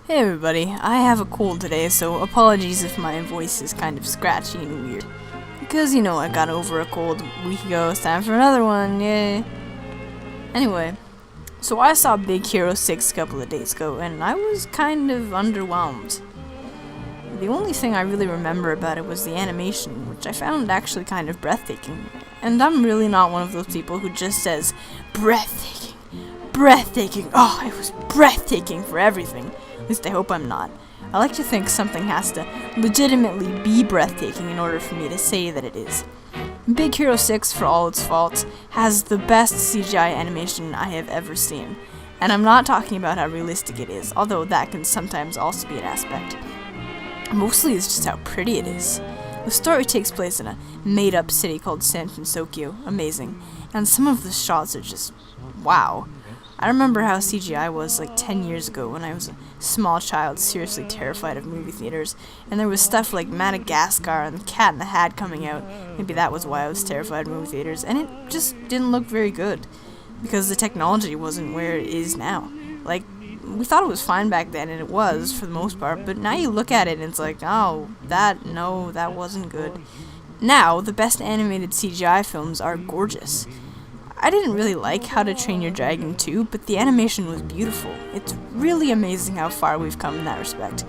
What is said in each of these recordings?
Hey everybody, I have a cold today, so apologies if my voice is kind of scratchy and weird. Because, I got over a cold a week ago, it's time for another one, yay! Anyway, so I saw Big Hero 6 a couple of days ago, and I was kind of underwhelmed. The only thing I really remember about it was the animation, which I found actually kind of breathtaking. And I'm really not one of those people who just says, breathtaking, breathtaking, oh, it was breathtaking for everything. At least I hope I'm not. I like to think something has to legitimately be breathtaking in order for me to say that it is. Big Hero 6, for all its faults, has the best CGI animation I have ever seen. And I'm not talking about how realistic it is, although that can sometimes also be an aspect. Mostly it's just how pretty it is. The story takes place in a made-up city called San Francisco, amazing, and some of the shots are just wow. I remember how CGI was like 10 years ago when I was a small child seriously terrified of movie theaters, and there was stuff like Madagascar and the Cat in the Hat coming out. Maybe that was why I was terrified of movie theaters, and it just didn't look very good, because the technology wasn't where it is now. Like, we thought it was fine back then, and it was, for the most part, but now you look at it and it's like, oh, that wasn't good. Now, the best animated CGI films are gorgeous. I didn't really like How to Train Your Dragon 2, but the animation was beautiful. It's really amazing how far we've come in that respect.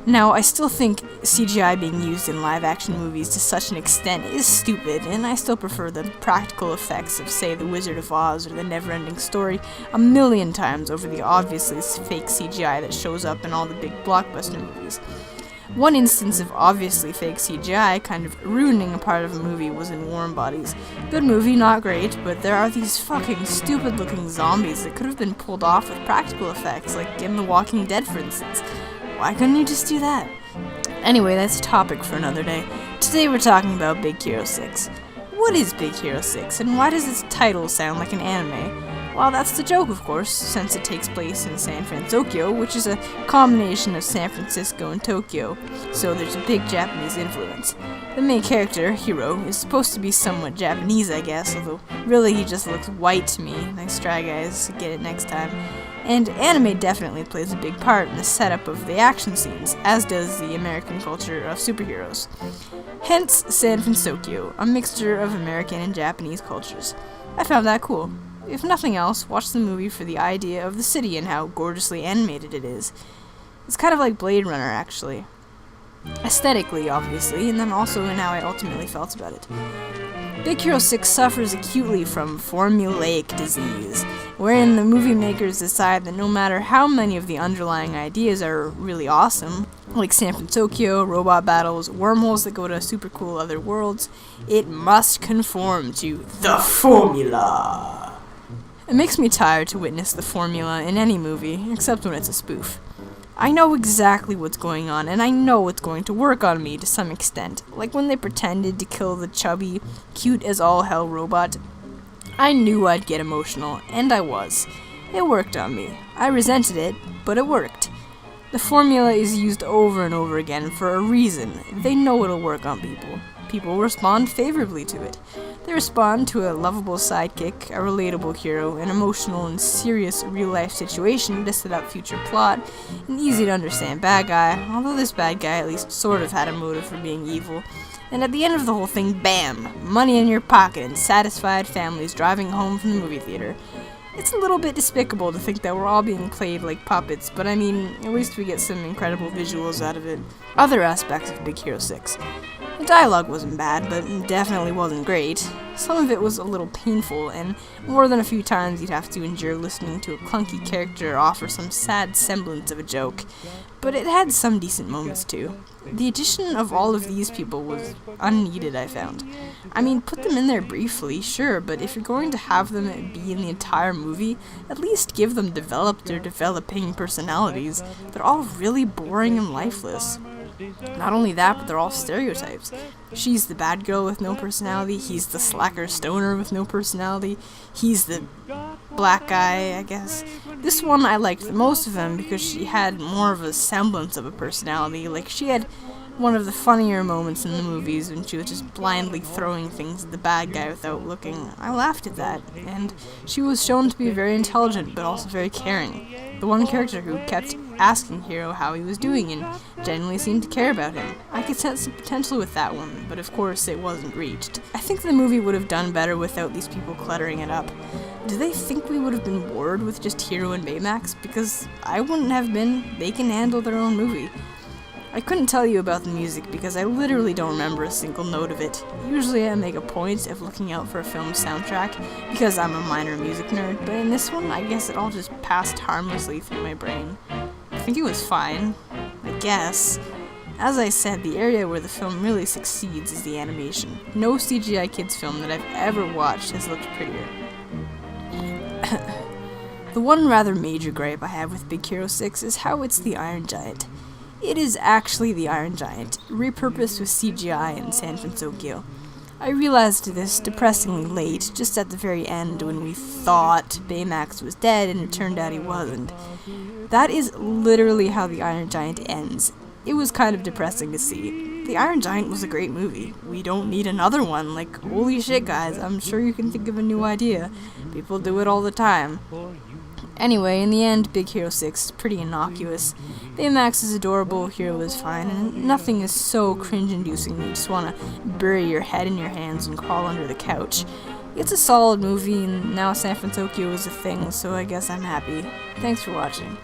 Now, I still think CGI being used in live-action movies to such an extent is stupid, and I still prefer the practical effects of, say, The Wizard of Oz or The Never-Ending Story a million times over the obviously fake CGI that shows up in all the big blockbuster movies. One instance of obviously fake CGI kind of ruining a part of a movie was in Warm Bodies. Good movie, not great, but there are these fucking stupid looking zombies that could have been pulled off with practical effects, like in The Walking Dead for instance. Why couldn't you just do that? Anyway, that's a topic for another day. Today we're talking about Big Hero 6. What is Big Hero 6, and why does its title sound like an anime? Well, that's the joke, of course, since it takes place in San Francisco, which is a combination of San Francisco and Tokyo, so there's a big Japanese influence. The main character, Hiro, is supposed to be somewhat Japanese, I guess, although really he just looks white to me. Nice try, guys. Get it next time. And anime definitely plays a big part in the setup of the action scenes, as does the American culture of superheroes. Hence, San Francisco, a mixture of American and Japanese cultures. I found that cool. If nothing else, watch the movie for the idea of the city and how gorgeously animated it is. It's kind of like Blade Runner, actually. Aesthetically, obviously, and then also in how I ultimately felt about it. Big Hero 6 suffers acutely from formulaic disease, wherein the movie makers decide that no matter how many of the underlying ideas are really awesome, like San Francisco, robot battles, wormholes that go to super cool other worlds, it must conform to the formula. It makes me tired to witness the formula in any movie, except when it's a spoof. I know exactly what's going on, and I know it's going to work on me to some extent. Like when they pretended to kill the chubby, cute-as-all-hell robot. I knew I'd get emotional, and I was. It worked on me. I resented it, but it worked. The formula is used over and over again for a reason. They know it'll work on people. People respond favorably to it. They respond to a lovable sidekick, a relatable hero, an emotional and serious real-life situation to set up future plot, an easy-to-understand bad guy, although this bad guy at least sort of had a motive for being evil. And at the end of the whole thing, bam! Money in your pocket and satisfied families driving home from the movie theater. It's a little bit despicable to think that we're all being played like puppets, but I mean, at least we get some incredible visuals out of it. Other aspects of Big Hero 6. The dialogue wasn't bad, but definitely wasn't great. Some of it was a little painful, and more than a few times you'd have to endure listening to a clunky character offer some sad semblance of a joke. But it had some decent moments too. The addition of all of these people was unneeded, I found. I mean, put them in there briefly, sure, but if you're going to have them be in the entire movie, at least give them developed or developing personalities. They're all really boring and lifeless. Not only that, but they're all stereotypes. She's the bad girl with no personality, he's the slacker stoner with no personality, he's the black guy, I guess. This one I liked the most of them because she had more of a semblance of a personality. Like, she had one of the funnier moments in the movies when she was just blindly throwing things at the bad guy without looking. I laughed at that, and she was shown to be very intelligent but also very caring. The one character who kept asking Hiro how he was doing and genuinely seemed to care about him. I could sense some potential with that one, but of course it wasn't reached. I think the movie would have done better without these people cluttering it up. Do they think we would have been bored with just Hiro and Baymax? Because I wouldn't have been. They can handle their own movie. I couldn't tell you about the music because I literally don't remember a single note of it. Usually I make a point of looking out for a film's soundtrack because I'm a minor music nerd, but in this one I guess it all just passed harmlessly through my brain. I think it was fine. I guess. As I said, the area where the film really succeeds is the animation. No CGI kids film that I've ever watched has looked prettier. The one rather major gripe I have with Big Hero 6 is how it's the Iron Giant. It is actually the Iron Giant, repurposed with CGI in San Francisco. I realized this depressingly late, just at the very end when we thought Baymax was dead and it turned out he wasn't. That is literally how the Iron Giant ends. It was kind of depressing to see. The Iron Giant was a great movie. We don't need another one. Like, holy shit guys, I'm sure you can think of a new idea. People do it all the time. Anyway, in the end, Big Hero 6 is pretty innocuous. Baymax is adorable, Hero is fine, and nothing is so cringe-inducing you just want to bury your head in your hands and crawl under the couch. It's a solid movie, and now San Francisco is a thing, so I guess I'm happy. Thanks for watching.